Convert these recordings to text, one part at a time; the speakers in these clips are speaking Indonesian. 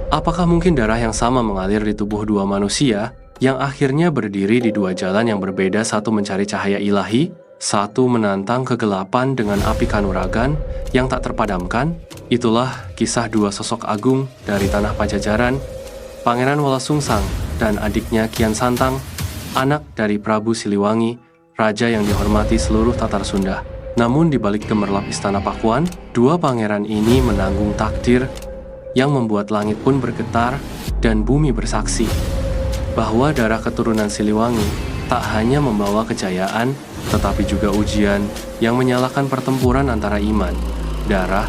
Apakah mungkin darah yang sama mengalir di tubuh dua manusia yang akhirnya berdiri di dua jalan yang berbeda, satu mencari cahaya ilahi, satu menantang kegelapan dengan api kanuragan yang tak terpadamkan? Itulah kisah dua sosok agung dari tanah Pajajaran, Pangeran Walasungsang dan adiknya Kian Santang, anak dari Prabu Siliwangi, raja yang dihormati seluruh Tatar Sunda. Namun di balik gemerlap istana Pakuan, dua pangeran ini menanggung takdir yang membuat langit pun bergetar dan bumi bersaksi bahwa darah keturunan Siliwangi tak hanya membawa kejayaan, tetapi juga ujian yang menyalakan pertempuran antara iman, darah,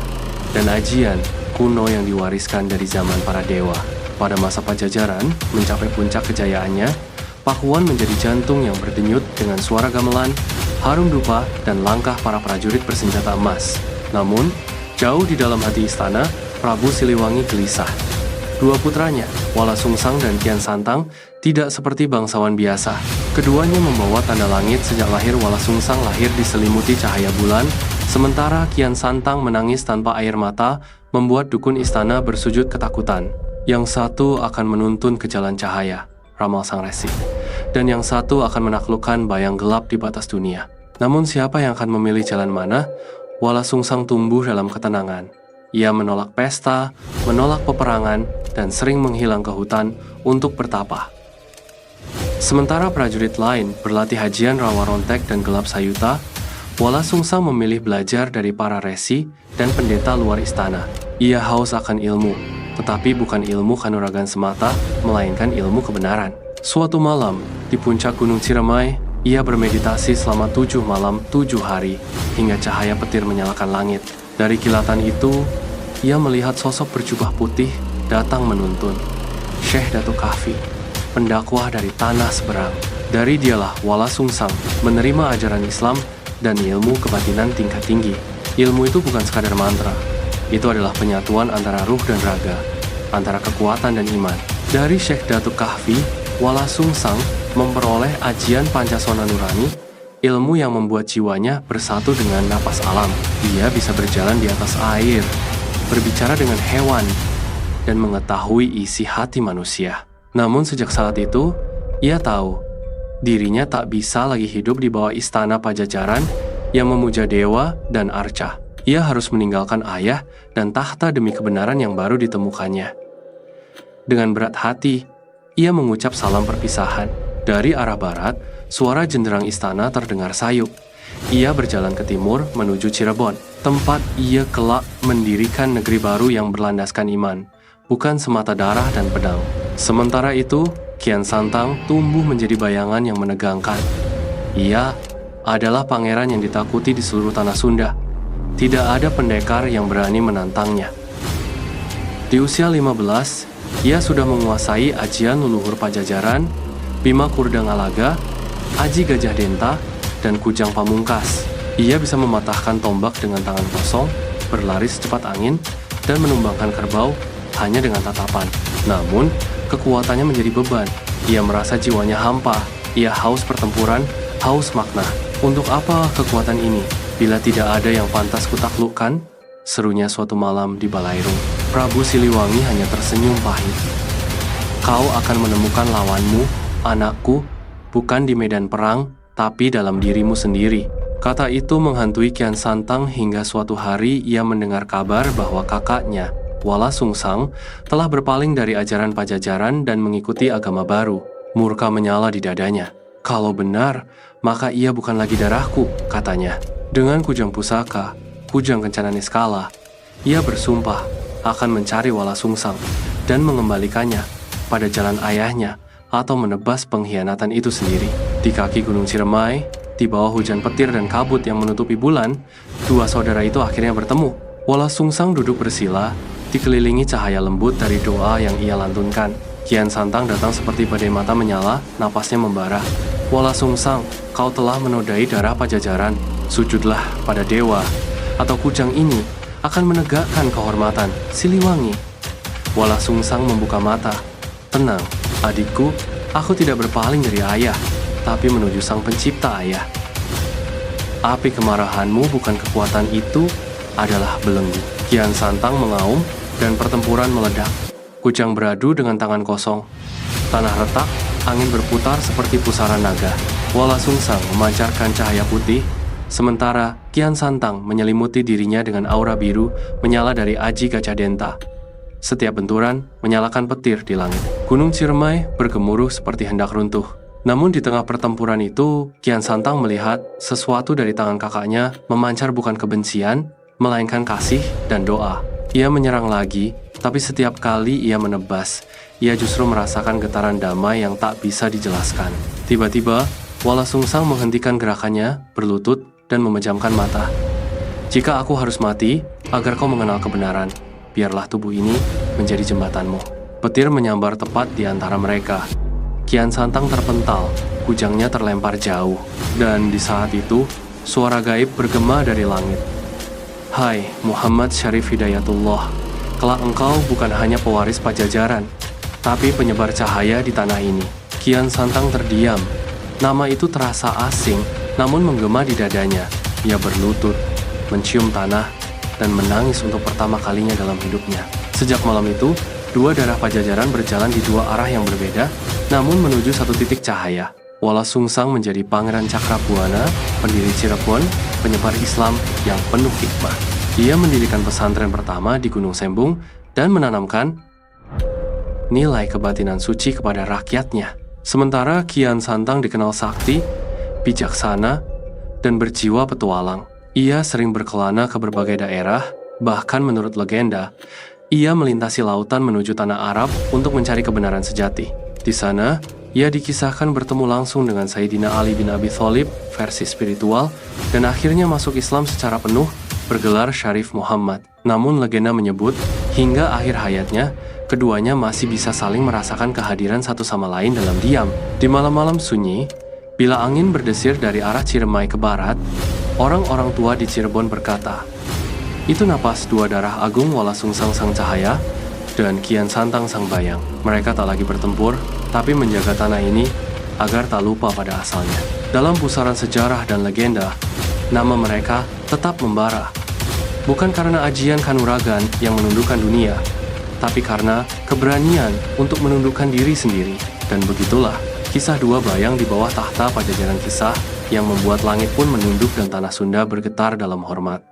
dan ajian kuno yang diwariskan dari zaman para dewa. Pada masa Pajajaran mencapai puncak kejayaannya, Pakuan menjadi jantung yang berdenyut dengan suara gamelan, harum dupa, dan langkah para prajurit bersenjata emas. Namun, jauh di dalam hati istana, Prabu Siliwangi gelisah. Dua putranya, Walasungsang dan Kian Santang, tidak seperti bangsawan biasa. Keduanya membawa tanda langit. Sejak lahir, Walasungsang lahir diselimuti cahaya bulan, sementara Kian Santang menangis tanpa air mata, membuat dukun istana bersujud ketakutan. Yang satu akan menuntun ke jalan cahaya, ramal sang resi, dan yang satu akan menaklukkan bayang gelap di batas dunia. Namun siapa yang akan memilih jalan mana? Walasungsang tumbuh dalam ketenangan. Ia menolak pesta, menolak peperangan, dan sering menghilang ke hutan untuk bertapa. Sementara prajurit lain berlatih hajian rawa rontek dan gelap sayuta, Walasungsang memilih belajar dari para resi dan pendeta luar istana. Ia haus akan ilmu, tetapi bukan ilmu kanuragan semata, melainkan ilmu kebenaran. Suatu malam, di puncak Gunung Ciremai, ia bermeditasi selama 7 malam 7 hari, hingga cahaya petir menyalakan langit. Dari kilatan itu, ia melihat sosok berjubah putih datang menuntun. Syekh Datuk Kahfi, pendakwah dari tanah seberang. Dari dialah Walasungsang menerima ajaran Islam dan ilmu kebatinan tingkat tinggi. Ilmu itu bukan sekadar mantra. Itu adalah penyatuan antara ruh dan raga, antara kekuatan dan iman. Dari Syekh Datuk Kahfi, Walasungsang memperoleh ajian Pancasona Nurani, ilmu yang membuat jiwanya bersatu dengan napas alam. Ia bisa berjalan di atas air, berbicara dengan hewan, dan mengetahui isi hati manusia. Namun sejak saat itu, ia tahu dirinya tak bisa lagi hidup di bawah istana Pajajaran yang memuja dewa dan arca. Ia harus meninggalkan ayah dan tahta demi kebenaran yang baru ditemukannya. Dengan berat hati, ia mengucap salam perpisahan. Dari arah barat, suara jenderang istana terdengar sayup. Ia berjalan ke timur menuju Cirebon, tempat ia kelak mendirikan negeri baru yang berlandaskan iman, bukan semata darah dan pedang. Sementara itu, Kian Santang tumbuh menjadi bayangan yang menegangkan. Ia adalah pangeran yang ditakuti di seluruh tanah Sunda. Tidak ada pendekar yang berani menantangnya. Di usia 15, ia sudah menguasai ajian leluhur Pajajaran, Bima Kurdangalaga, Aji Gajah Denta, dan Kujang Pamungkas. Ia bisa mematahkan tombak dengan tangan kosong, berlari secepat angin, dan menumbangkan kerbau hanya dengan tatapan. Namun, kekuatannya menjadi beban. Ia merasa jiwanya hampa. Ia haus pertempuran, haus makna. Untuk apa kekuatan ini, bila tidak ada yang pantas kutaklukkan? Serunya suatu malam di Balairung. Prabu Siliwangi hanya tersenyum pahit. Kau akan menemukan lawanmu, anakku, bukan di medan perang, tapi dalam dirimu sendiri. Kata itu menghantui Kian Santang hingga suatu hari ia mendengar kabar bahwa kakaknya, Walasungsang, telah berpaling dari ajaran Pajajaran dan mengikuti agama baru. Murka menyala di dadanya. Kalau benar, maka ia bukan lagi darahku, katanya. Dengan kujang pusaka, kujang kencana niskala, ia bersumpah akan mencari Walasungsang dan mengembalikannya pada jalan ayahnya atau menebas pengkhianatan itu sendiri. Di kaki Gunung Ciremai, di bawah hujan petir dan kabut yang menutupi bulan, dua saudara itu akhirnya bertemu. Walasungsang duduk bersila, dikelilingi cahaya lembut dari doa yang ia lantunkan. Kian Santang datang seperti badai mata menyala, napasnya membara. Walasungsang, kau telah menodai darah Pajajaran. Sujudlah pada dewa, atau kujang ini akan menegakkan kehormatan Siliwangi. Walasungsang membuka mata. Tenang, adikku, aku tidak berpaling dari ayah, tapi menuju sang pencipta ayah. Api kemarahanmu bukan kekuatan, itu adalah belenggu. Kian Santang mengaum dan pertempuran meledak. Kujang beradu dengan tangan kosong. Tanah retak, angin berputar seperti pusaran naga. Wala Sungsang memancarkan cahaya putih, sementara Kian Santang menyelimuti dirinya dengan aura biru menyala dari Aji Gajah Denta. Setiap benturan menyalakan petir di langit. Gunung Ciremai bergemuruh seperti hendak runtuh. Namun di tengah pertempuran itu, Kian Santang melihat sesuatu dari tangan kakaknya memancar bukan kebencian, melainkan kasih dan doa. Ia menyerang lagi, tapi setiap kali ia menebas, ia justru merasakan getaran damai yang tak bisa dijelaskan. Tiba-tiba, Wala Sungsang menghentikan gerakannya, berlutut, dan memejamkan mata. Jika aku harus mati, agar kau mengenal kebenaran, biarlah tubuh ini menjadi jembatanmu. Petir menyambar tepat di antara mereka. Kian Santang terpental, kujangnya terlempar jauh. Dan di saat itu, suara gaib bergema dari langit. Hai Muhammad Syarif Hidayatullah, kelak engkau bukan hanya pewaris Pajajaran, tapi penyebar cahaya di tanah ini. Kian Santang terdiam. Nama itu terasa asing, namun menggema di dadanya. Ia berlutut, mencium tanah, dan menangis untuk pertama kalinya dalam hidupnya. Sejak malam itu, dua darah Pajajaran berjalan di dua arah yang berbeda, namun menuju satu titik cahaya. Wala Sungsang menjadi Pangeran Cakrabuana, pendiri Cirebon, penyebar Islam yang penuh hikmah. Ia mendirikan pesantren pertama di Gunung Sembung dan menanamkan nilai kebatinan suci kepada rakyatnya. Sementara Kian Santang dikenal sakti, bijaksana, dan berjiwa petualang. Ia sering berkelana ke berbagai daerah, bahkan menurut legenda, ia melintasi lautan menuju tanah Arab untuk mencari kebenaran sejati. Di sana, ia dikisahkan bertemu langsung dengan Sayyidina Ali bin Abi Thalib versi spiritual, dan akhirnya masuk Islam secara penuh, bergelar Syarif Muhammad. Namun legenda menyebut, hingga akhir hayatnya, keduanya masih bisa saling merasakan kehadiran satu sama lain dalam diam. Di malam-malam sunyi, bila angin berdesir dari arah Ciremai ke barat, orang-orang tua di Cirebon berkata, itu napas dua darah agung Wala Sungsang Sang Cahaya dan Kian Santang Sang Bayang. Mereka tak lagi bertempur, tapi menjaga tanah ini agar tak lupa pada asalnya. Dalam pusaran sejarah dan legenda, nama mereka tetap membara. Bukan karena ajian Kanuragan yang menundukkan dunia, tapi karena keberanian untuk menundukkan diri sendiri. Dan begitulah kisah dua bayang di bawah tahta Pajajaran Kisah yang membuat langit pun menunduk dan tanah Sunda bergetar dalam hormat.